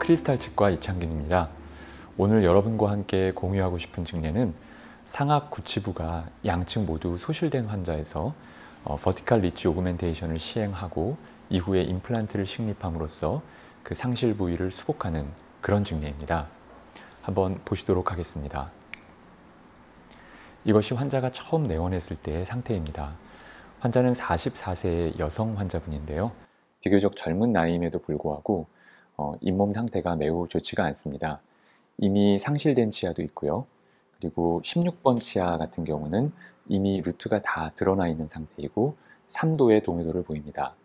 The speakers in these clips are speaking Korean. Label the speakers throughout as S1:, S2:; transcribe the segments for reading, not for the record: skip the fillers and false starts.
S1: 크리스탈 치과 이창균입니다. 오늘 여러분과 함께 공유하고 싶은 증례는 상악 구치부가 양측 모두 소실된 환자에서 버티컬 리치 오그멘테이션을 시행하고 이후에 임플란트를 식립함으로써 그 상실 부위를 수복하는 그런 증례입니다. 한번 보시도록 하겠습니다. 이것이 환자가 처음 내원했을 때의 상태입니다. 환자는 44세의 여성 환자분인데요. 비교적 젊은 나이임에도 불구하고 잇몸 상태가 매우 좋지가 않습니다. 이미 상실된 치아도 있고요. 그리고 16번 치아 같은 경우는 이미 루트가 다 드러나 있는 상태이고 3도의 동요도를 보입니다.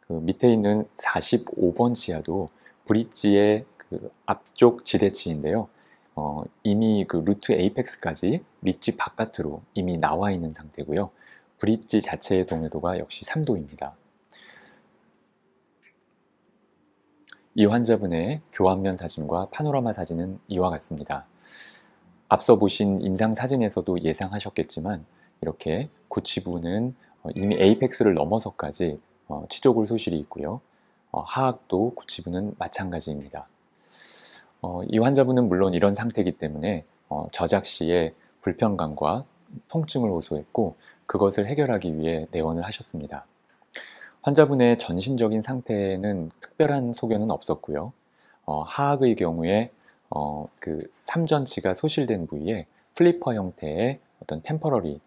S1: 그 밑에 있는 45번 치아도 브릿지의 그 앞쪽 지대치인데요. 이미 그 루트 에이펙스까지 리치 바깥으로 이미 나와 있는 상태고요. 브릿지 자체의 동요도가 역시 3도입니다. 이 환자분의 교환면 사진과 파노라마 사진은 이와 같습니다. 앞서 보신 임상 사진에서도 예상하셨겠지만 이렇게 구치부는 이미 에이펙스를 넘어서까지 치조골 소실이 있고요. 하악도 구치부는 마찬가지입니다. 이 환자분은 물론 이런 상태이기 때문에 저작 시에 불편감과 통증을 호소했고 그것을 해결하기 위해 내원을 하셨습니다. 환자분의 전신적인 상태에는 특별한 소견은 없었고요. 하악의 경우에 그 삼전치가 소실된 부위에 플리퍼 형태의 어떤 템퍼러리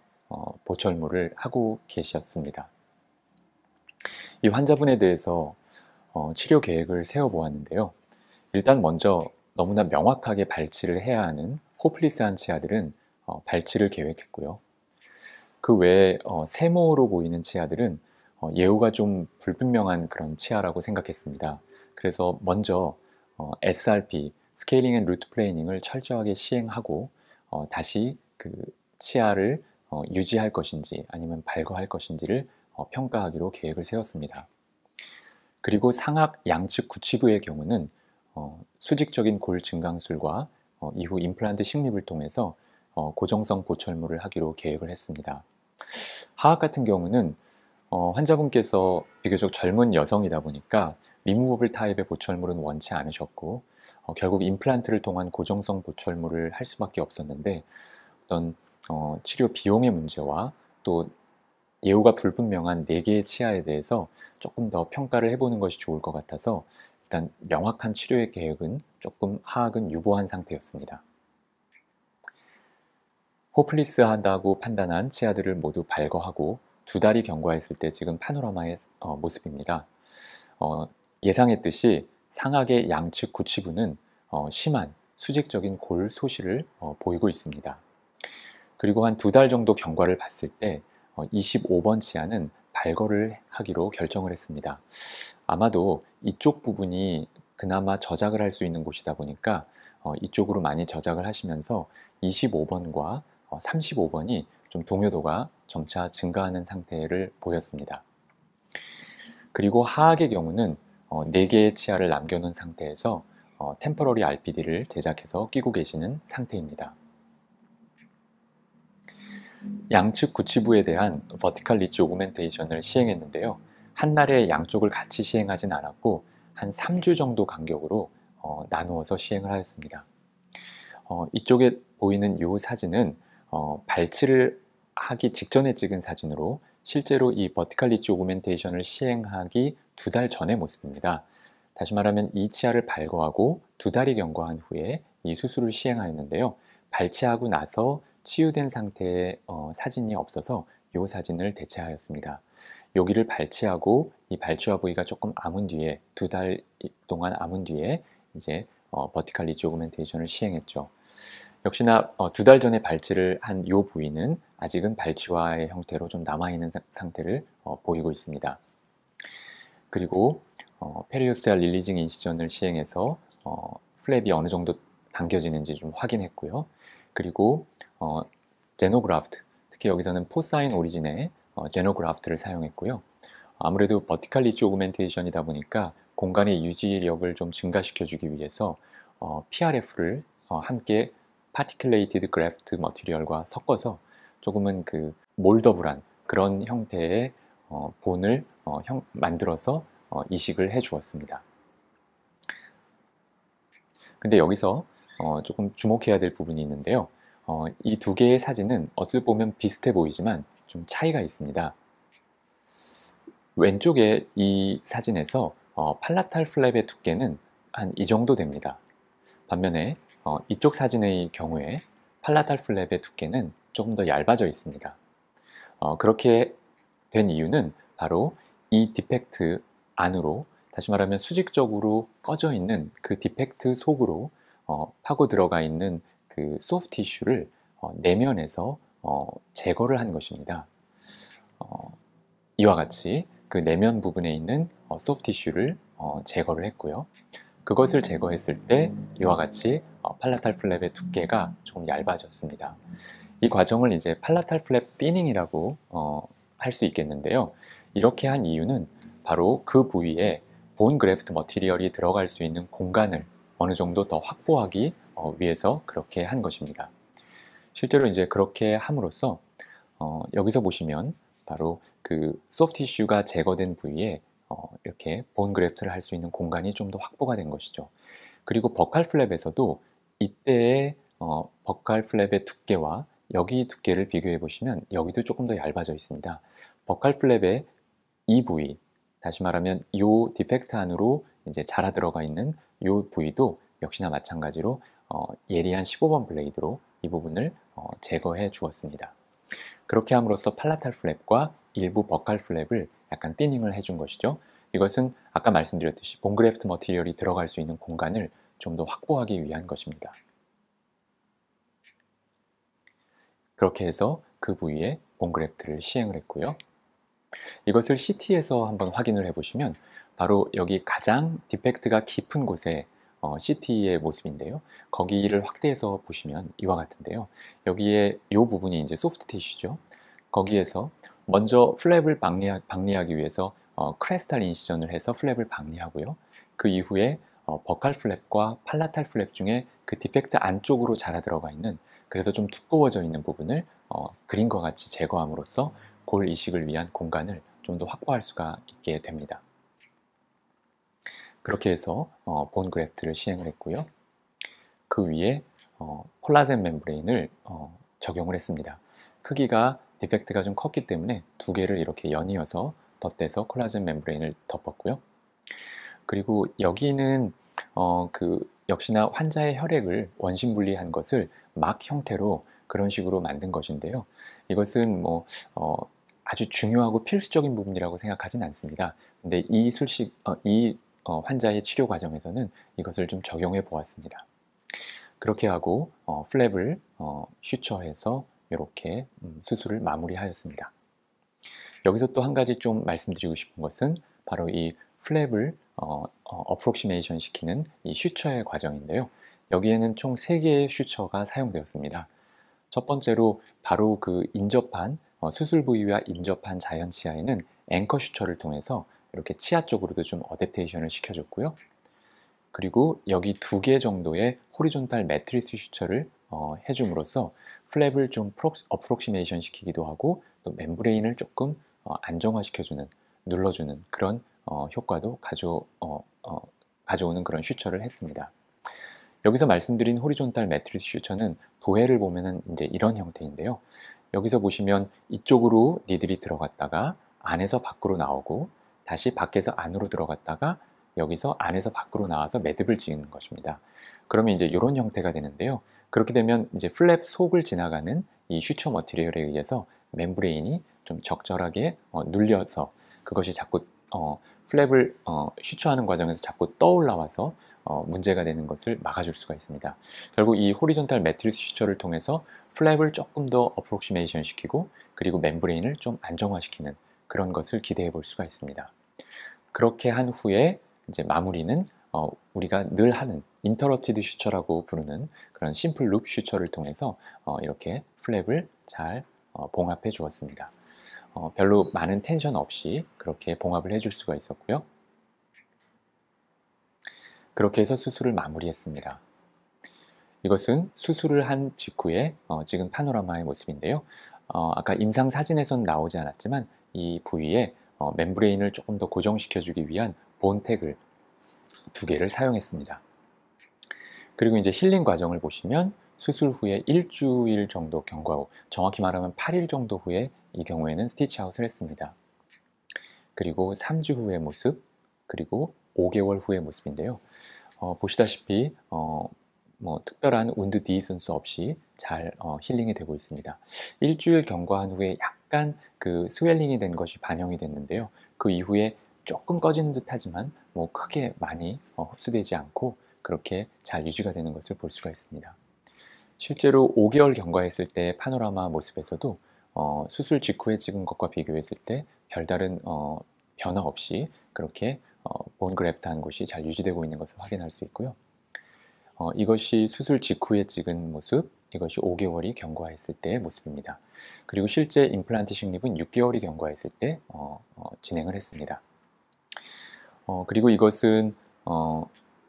S1: 보철물을 하고 계셨습니다. 이 환자분에 대해서 치료 계획을 세워보았는데요. 일단 먼저 너무나 명확하게 발치를 해야 하는 호플리스한 치아들은 발치를 계획했고요. 그 외에 세모로 보이는 치아들은 예후가 좀 불분명한 그런 치아라고 생각했습니다. 그래서 먼저 SRP, 스케일링 앤 루트 플래닝을 철저하게 시행하고 다시 그 치아를 유지할 것인지 아니면 발거할 것인지를 평가하기로 계획을 세웠습니다. 그리고 상악 양측 구치부의 경우는 수직적인 골 증강술과 이후 임플란트 식립을 통해서 고정성 보철물을 하기로 계획을 했습니다. 하악 같은 경우는 환자분께서 비교적 젊은 여성이다 보니까 리무버블 타입의 보철물은 원치 않으셨고 결국 임플란트를 통한 고정성 보철물을 할 수밖에 없었는데 어떤 치료 비용의 문제와 또 예후가 불분명한 4개의 치아에 대해서 조금 더 평가를 해보는 것이 좋을 것 같아서 일단 명확한 치료의 계획은 조금 하악은 유보한 상태였습니다. 호플리스하다고 판단한 치아들을 모두 발거하고 2달이 경과했을 때 지금 파노라마의 모습입니다. 예상했듯이 상악의 양측 구치부는 심한 수직적인 골 소실을 보이고 있습니다. 그리고 한 2달 정도 경과를 봤을 때 25번 치아는 발거를 하기로 결정을 했습니다. 아마도 이쪽 부분이 그나마 저작을 할 수 있는 곳이다 보니까 이쪽으로 많이 저작을 하시면서 25번과 35번이 좀 동요도가 점차 증가하는 상태를 보였습니다. 그리고 하악의 경우는 4개의 치아를 남겨놓은 상태에서 템퍼러리 RPD를 제작해서 끼고 계시는 상태입니다. 양측 구치부에 대한 버티컬 리치 오그멘테이션을 시행했는데요. 한날에 양쪽을 같이 시행하진 않았고 한 3주 정도 간격으로 나누어서 시행을 하였습니다. 이쪽에 보이는 이 사진은 발치를 하기 직전에 찍은 사진으로 실제로 이 버티컬 리치 오그멘테이션을 시행하기 2달 전의 모습입니다. 다시 말하면 이 치아를 발거하고 2달이 경과한 후에 이 수술을 시행하였는데요. 발치하고 나서 치유된 상태의 사진이 없어서 이 사진을 대체하였습니다. 여기를 발치하고 이 발치화 부위가 조금 아문 뒤에 2달 동안 아문 뒤에 이제 버티컬 리치 오그멘테이션을 시행했죠. 역시나 2달 전에 발치를 한 이 부위는 아직은 발치화의 형태로 좀 남아있는 상태를 보이고 있습니다. 그리고 페리오스테알 릴리징 인시전을 시행해서 플랩이 어느 정도 당겨지는지 좀 확인했고요. 그리고 제노그라프트, 특히 여기서는 포사인 오리진의 제노그라프트를 사용했고요. 아무래도 버티컬 리치 오그멘테이션이다 보니까 공간의 유지력을 좀 증가시켜주기 위해서 PRF를 함께 파티클레이티드 그래프트 머티리얼과 섞어서 조금은 그 몰더블한 그런 형태의 본을 만들어서 이식을 해 주었습니다. 근데 여기서 조금 주목해야 될 부분이 있는데요. 이 두 개의 사진은 어떻게 보면 비슷해 보이지만 좀 차이가 있습니다. 왼쪽에 이 사진에서 팔라탈 플랩의 두께는 한 이 정도 됩니다. 반면에 이쪽 사진의 경우에 팔라탈 플랩의 두께는 조금 더 얇아져 있습니다. 그렇게 된 이유는 바로 이 디펙트 안으로, 다시 말하면 수직적으로 꺼져 있는 그 디펙트 속으로 파고 들어가 있는 그 소프트 티슈를 내면에서 제거를 한 것입니다. 이와 같이 그 내면 부분에 있는 소프트 티슈를 제거를 했고요. 그것을 제거했을 때 이와 같이 팔라탈 플랩의 두께가 조금 얇아졌습니다. 이 과정을 이제 팔라탈 플랩 띠닝이라고 할 수 있겠는데요. 이렇게 한 이유는 바로 그 부위에 본 그래프트 머티리얼이 들어갈 수 있는 공간을 어느 정도 더 확보하기 위해서 그렇게 한 것입니다. 실제로 이제 그렇게 함으로써 여기서 보시면 바로 그 소프트 티슈가 제거된 부위에 이렇게 본 그래프트를 할 수 있는 공간이 좀 더 확보가 된 것이죠. 그리고 버칼 플랩에서도 이때의 버칼 플랩의 두께와 여기 두께를 비교해 보시면 여기도 조금 더 얇아져 있습니다. 버칼 플랩의 이 부위, 다시 말하면 이 디펙트 안으로 이제 자라 들어가 있는 이 부위도 역시나 마찬가지로 예리한 15번 블레이드로 이 부분을 제거해 주었습니다. 그렇게 함으로써 팔라탈 플랩과 일부 버칼 플랩을 약간 띠닝을 해준 것이죠. 이것은 아까 말씀드렸듯이 본그래프트 머티리얼이 들어갈 수 있는 공간을 좀 더 확보하기 위한 것입니다. 그렇게 해서 그 부위에 본그래프트를 시행을 했고요. 이것을 CT에서 한번 확인을 해보시면 바로 여기 가장 디펙트가 깊은 곳에 CT의 모습인데요. 거기를 확대해서 보시면 이와 같은데요. 여기에 이 부분이 이제 소프트 티슈죠. 거기에서 먼저 플랩을 방리하기 위해서 크레스탈 인시전을 해서 플랩을 방리하고요. 그 이후에 버칼 플랩과 팔라탈 플랩 중에 그 디펙트 안쪽으로 자라 들어가 있는, 그래서 좀 두꺼워져 있는 부분을 그림과 같이 제거함으로써 골 이식을 위한 공간을 좀 더 확보할 수가 있게 됩니다. 그렇게 해서 본 그래프트를 시행을 했고요. 그 위에 콜라겐 멤브레인을 적용을 했습니다. 크기가 디펙트가 좀 컸기 때문에 두 개를 이렇게 연이어서 덧대서 콜라겐 멤브레인을 덮었고요. 그리고 여기는 역시나 환자의 혈액을 원심 분리한 것을 막 형태로 그런 식으로 만든 것인데요. 이것은 아주 중요하고 필수적인 부분이라고 생각하진 않습니다. 근데 이 환자의 치료 과정에서는 이것을 좀 적용해 보았습니다. 그렇게 하고 플랩을 슈처해서 이렇게 수술을 마무리하였습니다. 여기서 또 한 가지 좀 말씀드리고 싶은 것은 바로 이 플랩을 어프록시메이션 시키는 이 슈처의 과정인데요. 여기에는 총 3개의 슈처가 사용되었습니다. 첫 번째로 바로 그 인접한 수술 부위와 인접한 자연 치아에는 앵커 슈처를 통해서 이렇게 치아 쪽으로도 좀 어댑테이션을 시켜줬고요. 그리고 여기 2개 정도의 호리존탈 매트리스 슈처를 해줌으로써 플랩을 좀 어프록시메이션 시키기도 하고 또 멤브레인을 조금 안정화시켜주는, 눌러주는 그런 효과도 가져오는 그런 슈처를 했습니다. 여기서 말씀드린 호리존탈 매트리스 슈처는 도해를 보면은 이제 이런 형태인데요. 여기서 보시면 이쪽으로 니들이 들어갔다가 안에서 밖으로 나오고 다시 밖에서 안으로 들어갔다가 여기서 안에서 밖으로 나와서 매듭을 지는 것입니다. 그러면 이제 이런 형태가 되는데요. 그렇게 되면 이제 플랩 속을 지나가는 이 슈처 머티리얼에 의해서 멤브레인이 좀 적절하게 눌려서 그것이 자꾸 플랩을 슈처하는 과정에서 자꾸 떠올라와서 문제가 되는 것을 막아줄 수가 있습니다. 결국 이 호리존탈 매트리스 슈처를 통해서 플랩을 조금 더 어프록시메이션 시키고 그리고 멤브레인을 좀 안정화시키는 그런 것을 기대해 볼 수가 있습니다. 그렇게 한 후에 이제 마무리는 우리가 늘 하는 인터럽티드 슈처라고 부르는 그런 심플 룹 슈처를 통해서 이렇게 플랩을 잘 봉합해 주었습니다. 별로 많은 텐션 없이 그렇게 봉합을 해줄 수가 있었고요. 그렇게 해서 수술을 마무리했습니다. 이것은 수술을 한 직후에 찍은 파노라마의 모습인데요. 아까 임상 사진에선 나오지 않았지만 이 부위에 멤브레인을 조금 더 고정시켜주기 위한 본택을 2개를 사용했습니다. 그리고 이제 힐링 과정을 보시면 수술 후에 일주일 정도 경과 후, 정확히 말하면 8일 정도 후에 이 경우에는 스티치 아웃을 했습니다. 그리고 3주 후의 모습, 그리고 5개월 후의 모습인데요. 보시다시피 뭐 특별한 운드 디선스 없이 잘 힐링이 되고 있습니다. 일주일 경과한 후에 약간 그 스웰링이 된 것이 반영이 됐는데요. 그 이후에 조금 꺼지는 듯 하지만 뭐 크게 많이 흡수되지 않고 그렇게 잘 유지가 되는 것을 볼 수가 있습니다. 실제로 5개월 경과했을 때 파노라마 모습에서도 수술 직후에 찍은 것과 비교했을 때 별다른 변화 없이 그렇게 본 그래프트한 곳이 잘 유지되고 있는 것을 확인할 수 있고요. 이것이 수술 직후에 찍은 모습, 이것이 5개월이 경과했을 때의 모습입니다. 그리고 실제 임플란트 식립은 6개월이 경과했을 때 진행을 했습니다. 그리고 이것은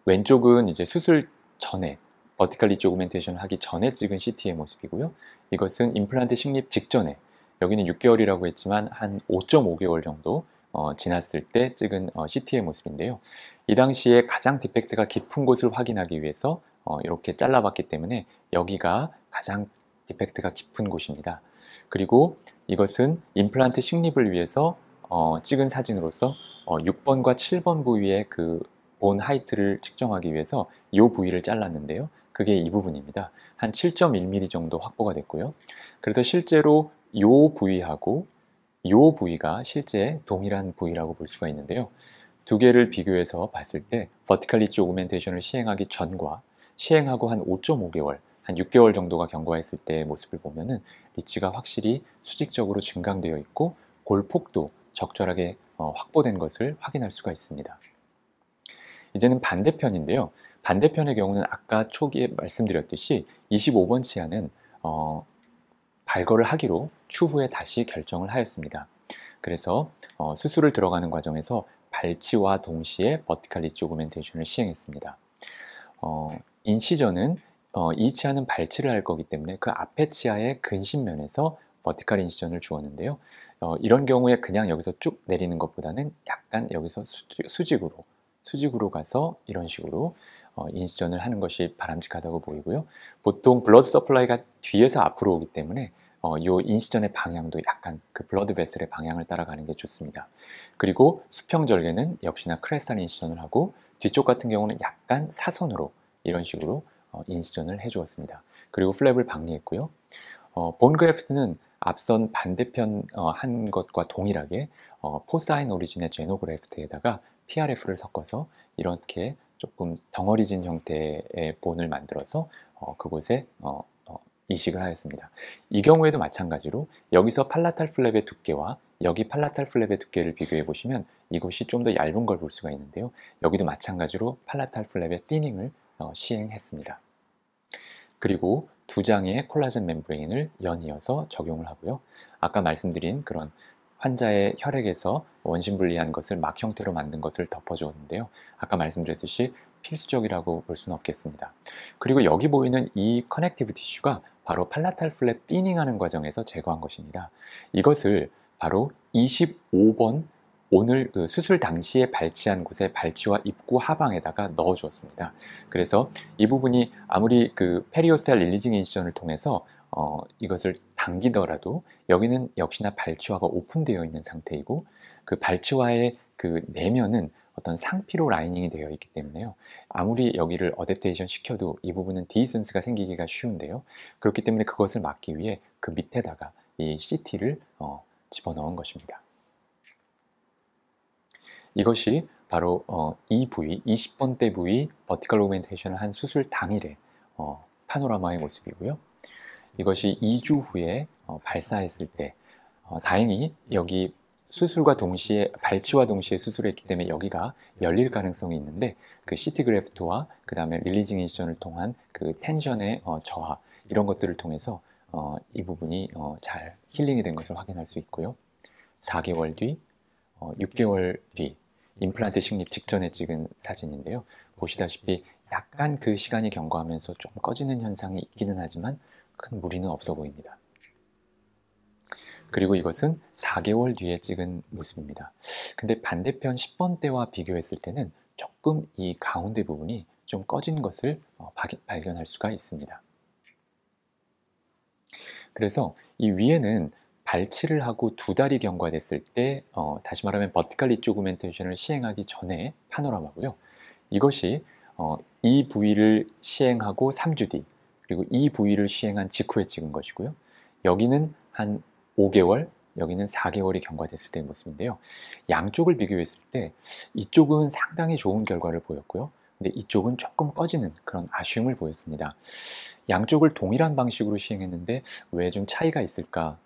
S1: 왼쪽은 이제 수술 전에 버티컬 리치 오그멘테이션을 하기 전에 찍은 CT의 모습이고요. 이것은 임플란트 식립 직전에, 여기는 6개월이라고 했지만 한 5.5개월 정도 지났을 때 찍은 CT의 모습인데요. 이 당시에 가장 디펙트가 깊은 곳을 확인하기 위해서 이렇게 잘라봤기 때문에 여기가 가장 디펙트가 깊은 곳입니다. 그리고 이것은 임플란트 식립을 위해서 찍은 사진으로서 6번과 7번 부위의 그 본 하이트를 측정하기 위해서 이 부위를 잘랐는데요. 그게 이 부분입니다. 한 7.1mm 정도 확보가 됐고요. 그래서 실제로 이 부위하고 이 부위가 실제 동일한 부위라고 볼 수가 있는데요. 두 개를 비교해서 봤을 때 버티컬 리치 오그멘테이션을 시행하기 전과 시행하고 한 5.5개월, 한 6개월 정도가 경과했을 때의 모습을 보면은 리치가 확실히 수직적으로 증강되어 있고 골폭도 적절하게 확보된 것을 확인할 수가 있습니다. 이제는 반대편인데요. 반대편의 경우는 아까 초기에 말씀드렸듯이 25번 치아는 발거를 하기로 추후에 다시 결정을 하였습니다. 그래서 수술을 들어가는 과정에서 발치와 동시에 버티컬 리치 오그멘테이션을 시행했습니다. 인시전은 이 치아는 발치를 할 거기 때문에 그 앞에 치아의 근신면에서 버티컬 인시전을 주었는데요. 이런 경우에 그냥 여기서 쭉 내리는 것보다는 약간 여기서 수직으로 가서 이런 식으로 인시전을 하는 것이 바람직하다고 보이고요. 보통 블러드 서플라이가 뒤에서 앞으로 오기 때문에 이 인시전의 방향도 약간 그 블러드 베슬의 방향을 따라가는 게 좋습니다. 그리고 수평절개는 역시나 크레스탈 인시전을 하고 뒤쪽 같은 경우는 약간 사선으로 이런 식으로 인시전을 해주었습니다. 그리고 플랩을 방리했고요. 본 그래프트는 앞선 반대편 한 것과 동일하게 포사인 오리진의 제노그래프트에다가 PRF를 섞어서 이렇게 조금 덩어리진 형태의 본을 만들어서 그곳에 이식을 하였습니다. 이 경우에도 마찬가지로 여기서 팔라탈 플랩의 두께와 여기 팔라탈 플랩의 두께를 비교해 보시면 이곳이 좀 더 얇은 걸 볼 수가 있는데요. 여기도 마찬가지로 팔라탈 플랩의 티닝을 시행했습니다. 그리고 두 장의 콜라겐 멤브레인을 연이어서 적용을 하고요. 아까 말씀드린 그런 환자의 혈액에서 원심분리한 것을 막 형태로 만든 것을 덮어주었는데요. 아까 말씀드렸듯이 필수적이라고 볼 수는 없겠습니다. 그리고 여기 보이는 이 커넥티브 티슈가 바로 팔라탈 플랩 띠닝하는 과정에서 제거한 것입니다. 이것을 바로 25번 오늘 그 수술 당시에 발치한 곳에 발치와 입구 하방에다가 넣어 주었습니다. 그래서 이 부분이 아무리 그 페리오스탈 릴리징 인시전을 통해서 이것을 당기더라도 여기는 역시나 발치화가 오픈되어 있는 상태이고 그 발치화의 그 내면은 어떤 상피로 라이닝이 되어 있기 때문에요. 아무리 여기를 어댑테이션 시켜도 이 부분은 디선스가 생기기가 쉬운데요. 그렇기 때문에 그것을 막기 위해 그 밑에다가 이 CT를 집어넣은 것입니다. 이것이 바로 이 부위, 20번대 부위 버티컬 오그멘테이션을 한 수술 당일의 파노라마의 모습이고요. 이것이 2주 후에 발사했을 때 다행히 여기 수술과 동시에 발치와 동시에 수술했기 때문에 여기가 열릴 가능성이 있는데 그 CT 그래프트와 그 다음에 릴리징 인시전을 통한 그 텐션의 저하 이런 것들을 통해서 이 부분이 잘 힐링이 된 것을 확인할 수 있고요. 4개월 뒤, 6개월 뒤 임플란트 식립 직전에 찍은 사진인데요. 보시다시피 약간 그 시간이 경과하면서 좀 꺼지는 현상이 있기는 하지만 큰 무리는 없어 보입니다. 그리고 이것은 4개월 뒤에 찍은 모습입니다. 근데 반대편 10번대와 비교했을 때는 조금 이 가운데 부분이 좀 꺼진 것을 발견할 수가 있습니다. 그래서 이 위에는 발치를 하고 2달이 경과됐을 때 다시 말하면 버티컬 리치 오그멘테이션을 시행하기 전에 파노라마고요. 이것이 이 부위를 시행하고 3주 뒤, 그리고 이 부위를 시행한 직후에 찍은 것이고요. 여기는 한 5개월, 여기는 4개월이 경과됐을 때의 모습인데요. 양쪽을 비교했을 때 이쪽은 상당히 좋은 결과를 보였고요. 근데 이쪽은 조금 꺼지는 그런 아쉬움을 보였습니다. 양쪽을 동일한 방식으로 시행했는데 왜 좀 차이가 있을까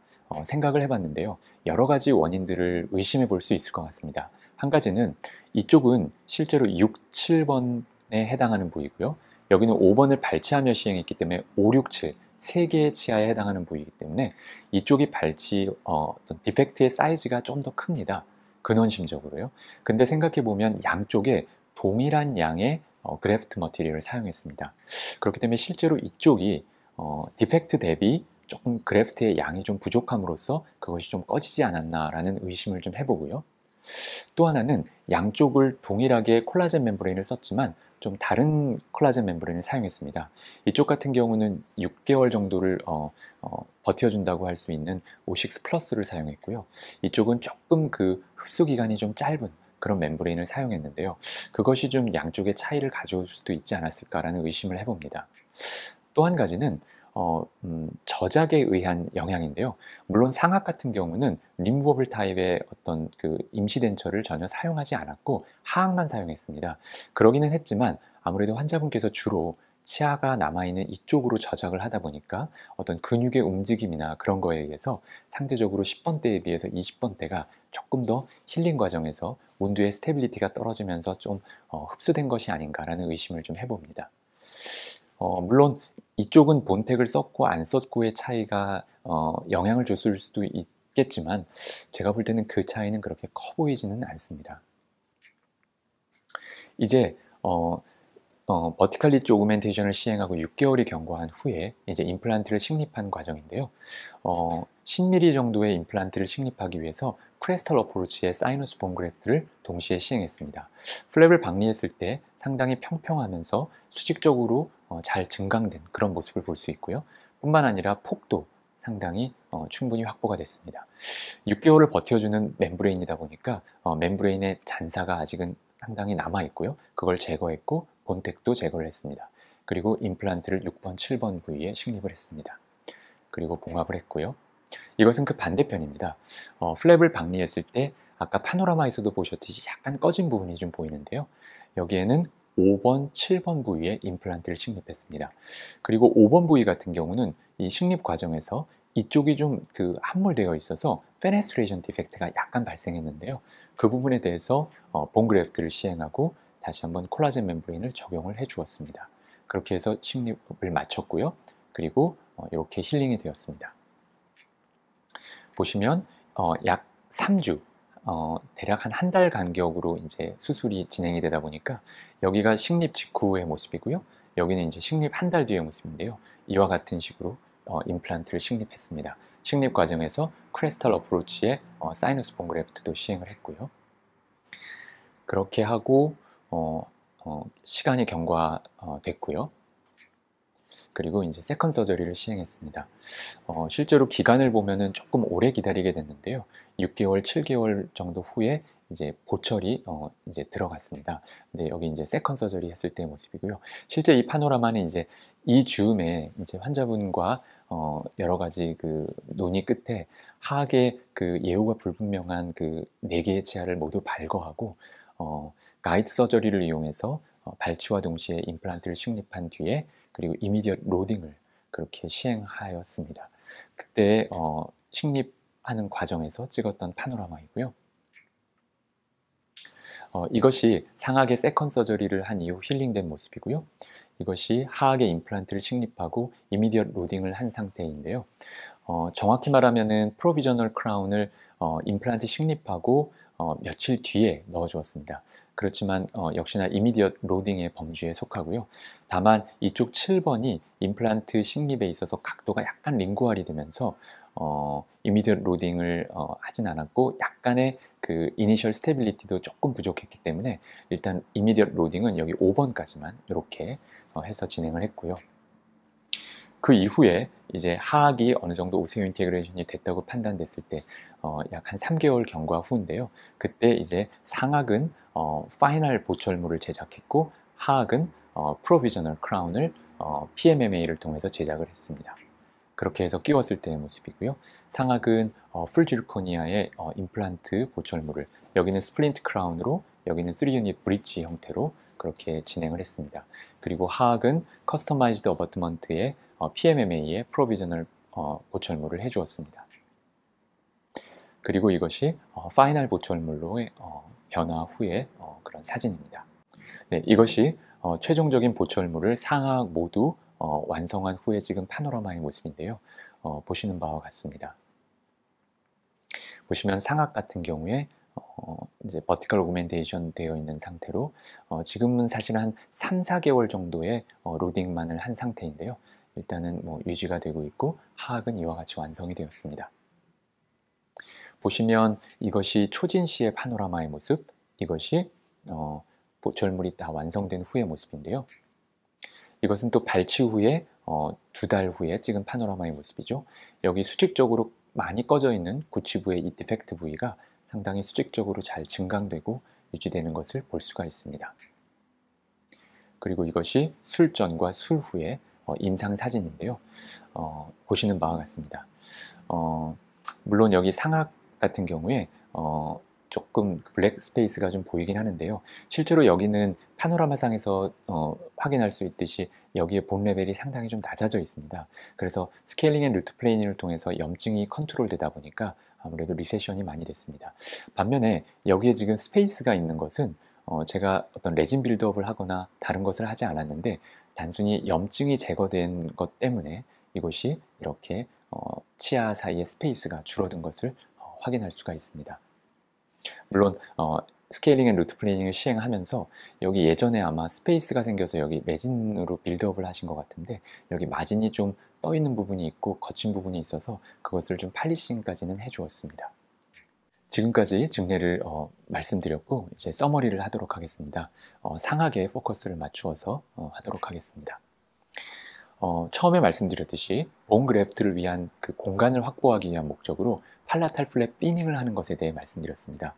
S1: 생각을 해봤는데요. 여러 가지 원인들을 의심해 볼 수 있을 것 같습니다. 한 가지는 이쪽은 실제로 6, 7번에 해당하는 부위고요. 여기는 5번을 발치하며 시행했기 때문에 5, 6, 7 3개의 치아에 해당하는 부위이기 때문에 이쪽이 발치 어떤 디펙트의 사이즈가 좀 더 큽니다. 근원심적으로요. 근데 생각해 보면 양쪽에 동일한 양의 그래프트 머티리얼을 사용했습니다. 그렇기 때문에 실제로 이쪽이 디펙트 대비 조금 그래프트의 양이 좀 부족함으로써 그것이 좀 꺼지지 않았나라는 의심을 좀 해보고요. 또 하나는 양쪽을 동일하게 콜라겐 멤브레인을 썼지만 좀 다른 콜라겐 멤브레인을 사용했습니다. 이쪽 같은 경우는 6개월 정도를 버텨준다고 할 수 있는 O6 플러스를 사용했고요. 이쪽은 조금 그 흡수 기간이 좀 짧은 그런 멤브레인을 사용했는데요. 그것이 좀 양쪽의 차이를 가져올 수도 있지 않았을까라는 의심을 해봅니다. 또 한 가지는 저작에 의한 영향인데요. 물론 상악 같은 경우는 리무버블 타입의 어떤 그 임시덴처를 전혀 사용하지 않았고 하악만 사용했습니다. 그러기는 했지만 아무래도 환자분께서 주로 치아가 남아있는 이쪽으로 저작을 하다 보니까 어떤 근육의 움직임이나 그런 거에 의해서 상대적으로 10번대에 비해서 20번대가 조금 더 힐링 과정에서 운두의 스테빌리티가 떨어지면서 좀 흡수된 것이 아닌가라는 의심을 좀 해봅니다. 물론 이쪽은 본텍을 썼고 안 썼고의 차이가 영향을 줬을 수도 있겠지만 제가 볼 때는 그 차이는 그렇게 커 보이지는 않습니다. 이제 버티컬 리치 오그멘테이션을 시행하고 6개월이 경과한 후에 이제 임플란트를 식립한 과정인데요. 10mm 정도의 임플란트를 식립하기 위해서 크레스탈 어프로치의 사이너스 본 그래프트를 동시에 시행했습니다. 플랩을 박리했을 때 상당히 평평하면서 수직적으로 잘 증강된 그런 모습을 볼 수 있고요. 뿐만 아니라 폭도 상당히 충분히 확보가 됐습니다. 6개월을 버텨주는 멤브레인이다 보니까 멤브레인의 잔사가 아직은 상당히 남아있고요. 그걸 제거했고 본텍도 제거를 했습니다. 그리고 임플란트를 6번, 7번 부위에 식립을 했습니다. 그리고 봉합을 했고요. 이것은 그 반대편입니다. 플랩을 박리했을 때 아까 파노라마에서도 보셨듯이 약간 꺼진 부분이 좀 보이는데요. 여기에는 5번, 7번 부위에 임플란트를 식립했습니다. 그리고 5번 부위 같은 경우는 이 식립 과정에서 이쪽이 좀 그 함몰되어 있어서 페네스트레이션 디펙트가 약간 발생했는데요. 그 부분에 대해서 본 그래프트를 시행하고 다시 한번 콜라겐 멤브레인을 적용을 해 주었습니다. 그렇게 해서 식립을 마쳤고요. 그리고 이렇게 힐링이 되었습니다. 보시면 약 3주, 대략 한 달 간격으로 이제 수술이 진행이 되다 보니까 여기가 식립 직후의 모습이고요. 여기는 이제 식립 한 달 뒤의 모습인데요. 이와 같은 식으로 임플란트를 식립했습니다. 식립 과정에서 크레스탈 어프로치의 사이너스 본 그래프트도 시행을 했고요. 그렇게 하고 시간이 경과됐고요. 그리고 이제 세컨 서저리를 시행했습니다. 실제로 기간을 보면은 조금 오래 기다리게 됐는데요. 6개월, 7개월 정도 후에 이제 보철이 이제 들어갔습니다. 근데 여기 이제 세컨 서저리 했을 때의 모습이고요. 실제 이 파노라마는 이제 이 즈음에 이제 환자분과 여러 가지 그 논의 끝에 하악의 그 예후가 불분명한 그 4개의 치아를 모두 발거하고 가이드 서저리를 이용해서 발치와 동시에 임플란트를 식립한 뒤에 그리고 이미디엇 로딩을 그렇게 시행하였습니다. 그때 식립하는 과정에서 찍었던 파노라마이고요. 이것이 상악의 세컨 서저리를 한 이후 힐링된 모습이고요. 이것이 하악의 임플란트를 식립하고 이미디엇 로딩을 한 상태인데요. 정확히 말하면은 프로비저널 크라운을 임플란트 식립하고 며칠 뒤에 넣어주었습니다. 그렇지만 역시나 이미디엇 로딩의 범주에 속하고요. 다만 이쪽 7번이 임플란트 식립에 있어서 각도가 약간 링구얼이 되면서 이미디엇 로딩을 하진 않았고 약간의 그 이니셜 스테빌리티도 조금 부족했기 때문에 일단 이미디엇 로딩은 여기 5번까지만 이렇게 해서 진행을 했고요. 그 이후에 이제 하악이 어느 정도 오세오 인테그레이션이 됐다고 판단됐을 때 약 한 3개월 경과 후인데요. 그때 이제 상악은 파이널 보철물을 제작했고 하악은 프로비저널 크라운을 PMMA를 통해서 제작을 했습니다. 그렇게 해서 끼웠을 때의 모습이고요. 상악은 풀지르코니아의 임플란트 보철물을 여기는 스플린트 크라운으로 여기는 3유닛 브릿지 형태로 그렇게 진행을 했습니다. 그리고 하악은 커스터마이즈드 어버트먼트의 PMMA의 프로비저널 보철물을 해주었습니다. 그리고 이것이 파이널 보철물로의 변화 후의 그런 사진입니다. 네, 이것이 최종적인 보철물을 상악 모두 완성한 후에 찍은 파노라마의 모습인데요. 보시는 바와 같습니다. 보시면 상악 같은 경우에 이제 버티컬 오그멘테이션 되어 있는 상태로 지금은 사실 한 3, 4개월 정도의 로딩만을 한 상태인데요. 일단은 유지가 되고 있고 하악은 이와 같이 완성이 되었습니다. 보시면 이것이 초진 시의 파노라마의 모습, 이것이 보철물이 다 완성된 후의 모습인데요. 이것은 또 발치 후에 2달 후에 찍은 파노라마의 모습이죠. 여기 수직적으로 많이 꺼져 있는 구치부의 이 디펙트 부위가 상당히 수직적으로 잘 증강되고 유지되는 것을 볼 수가 있습니다. 그리고 이것이 술 전과 술 후의 임상 사진인데요. 보시는 바와 같습니다. 물론 여기 상악 같은 경우에 조금 블랙 스페이스가 좀 보이긴 하는데요. 실제로 여기는 파노라마상에서 확인할 수 있듯이 여기에 본 레벨이 상당히 좀 낮아져 있습니다. 그래서 스케일링 앤 루트 플레이닝을 통해서 염증이 컨트롤 되다 보니까 아무래도 리세션이 많이 됐습니다. 반면에 여기에 지금 스페이스가 있는 것은 제가 어떤 레진 빌드업을 하거나 다른 것을 하지 않았는데 단순히 염증이 제거된 것 때문에 이것이 이렇게 치아 사이의 스페이스가 줄어든 것을 확인할 수가 있습니다. 물론 스케일링 앤 루트 플래닝을 시행하면서 여기 예전에 아마 스페이스가 생겨서 여기 레진으로 빌드업을 하신 것 같은데 여기 마진이 좀 떠 있는 부분이 있고 거친 부분이 있어서 그것을 좀 팔리싱까지는 해주었습니다. 지금까지 증례를 말씀드렸고 이제 서머리를 하도록 하겠습니다. 상악에 포커스를 맞추어서 하도록 하겠습니다. 처음에 말씀드렸듯이 본 그래프트를 위한 그 공간을 확보하기 위한 목적으로 팔라탈 플랩 띠닝을 하는 것에 대해 말씀드렸습니다.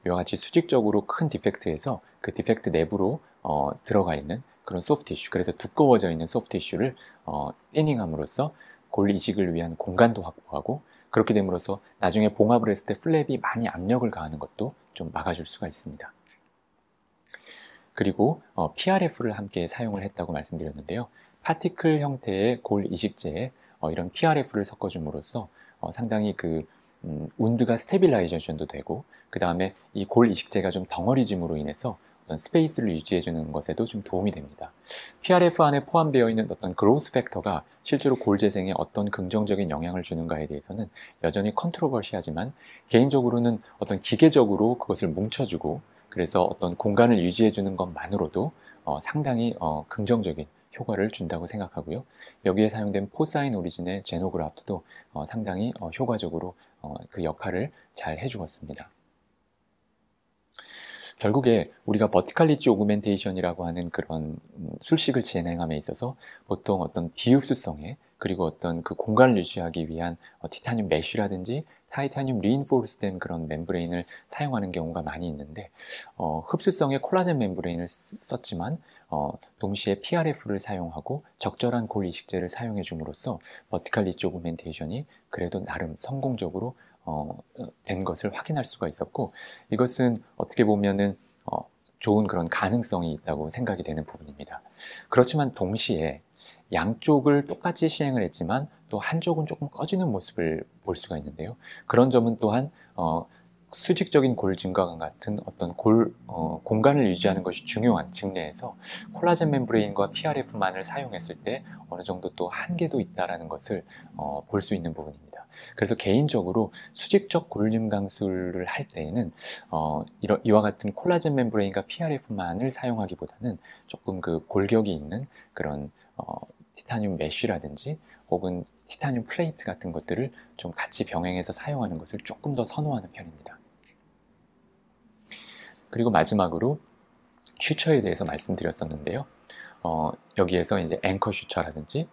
S1: 이와 같이 수직적으로 큰 디펙트에서 그 디펙트 내부로 들어가 있는 그런 소프트 티슈, 그래서 두꺼워져 있는 소프트 티슈를 띠닝함으로써 골 이식을 위한 공간도 확보하고 그렇게 됨으로써 나중에 봉합을 했을 때 플랩이 많이 압력을 가하는 것도 좀 막아줄 수가 있습니다. 그리고 PRF를 함께 사용을 했다고 말씀드렸는데요. 파티클 형태의 골 이식제에 이런 PRF를 섞어줌으로써 상당히 그 운드가 스테빌라이제이션도 되고 그 다음에 이 골 이식제가 좀 덩어리짐으로 인해서 어떤 스페이스를 유지해주는 것에도 좀 도움이 됩니다. PRF 안에 포함되어 있는 어떤 그로스 팩터가 실제로 골 재생에 어떤 긍정적인 영향을 주는가에 대해서는 여전히 컨트로버시하지만 개인적으로는 어떤 기계적으로 그것을 뭉쳐주고 그래서 어떤 공간을 유지해주는 것만으로도 상당히 긍정적인 효과를 준다고 생각하고요. 여기에 사용된 포사인 오리진의 제노그라프트도 상당히 효과적으로 그 역할을 잘 해주었습니다. 결국에 우리가 버티컬 리치 오그멘테이션이라고 하는 그런 술식을 진행함에 있어서 보통 어떤 비흡수성에 그리고 어떤 그 공간을 유지하기 위한 티타늄 메쉬라든지 타이타늄 리인포스된 그런 멤브레인을 사용하는 경우가 많이 있는데 흡수성의 콜라겐 멤브레인을 썼지만 동시에 PRF를 사용하고 적절한 골 이식제를 사용해 줌으로써 버티컬 리치 오그멘테이션이 그래도 나름 성공적으로 된 것을 확인할 수가 있었고 이것은 어떻게 보면은 좋은 그런 가능성이 있다고 생각이 되는 부분입니다. 그렇지만 동시에 양쪽을 똑같이 시행을 했지만 또 한쪽은 조금 꺼지는 모습을 볼 수가 있는데요. 그런 점은 또한 수직적인 골 증가와 같은 어떤 공간을 유지하는 것이 중요한 직내에서 콜라겐 멤브레인과 PRF만을 사용했을 때 어느 정도 또 한계도 있다는 것을 볼 수 있는 부분입니다. 그래서 개인적으로 수직적 골 증강술을 할 때에는 이와 같은 콜라겐 멤브레인과 PRF만을 사용하기보다는 조금 그 골격이 있는 그런 티타늄 메쉬라든지 혹은 티타늄 플레이트 같은 것들을 좀 같이 병행해서 사용하는 것을 조금 더 선호하는 편입니다. 그리고 마지막으로 슈처에 대해서 말씀드렸었는데요. 여기에서 이제 앵커 슈처라든지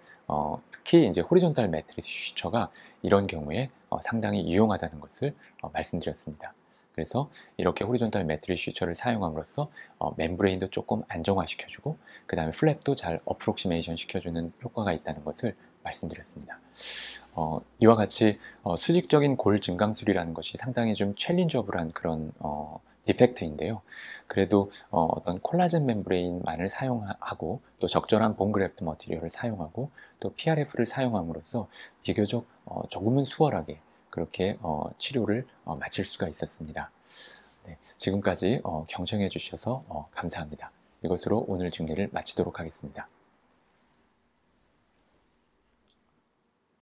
S1: 특히 이제 호리존탈 매트리스 슈처가 이런 경우에 상당히 유용하다는 것을 말씀드렸습니다. 그래서 이렇게 호리존탈 매트리스 슈처를 사용함으로써 멤브레인도 조금 안정화시켜주고 그 다음에 플랩도 잘 어프록시메이션 시켜주는 효과가 있다는 것을 말씀드렸습니다. 이와 같이 수직적인 골 증강술이라는 것이 상당히 좀 챌린저블한 그런 디펙트인데요. 그래도 어떤 콜라겐 멤브레인만을 사용하고 또 적절한 본 그래프트 머티리얼을 사용하고 또 PRF를 사용함으로써 비교적 조금은 수월하게 그렇게 치료를 마칠 수가 있었습니다. 네, 지금까지 경청해 주셔서 감사합니다. 이것으로 오늘 증리를 마치도록 하겠습니다.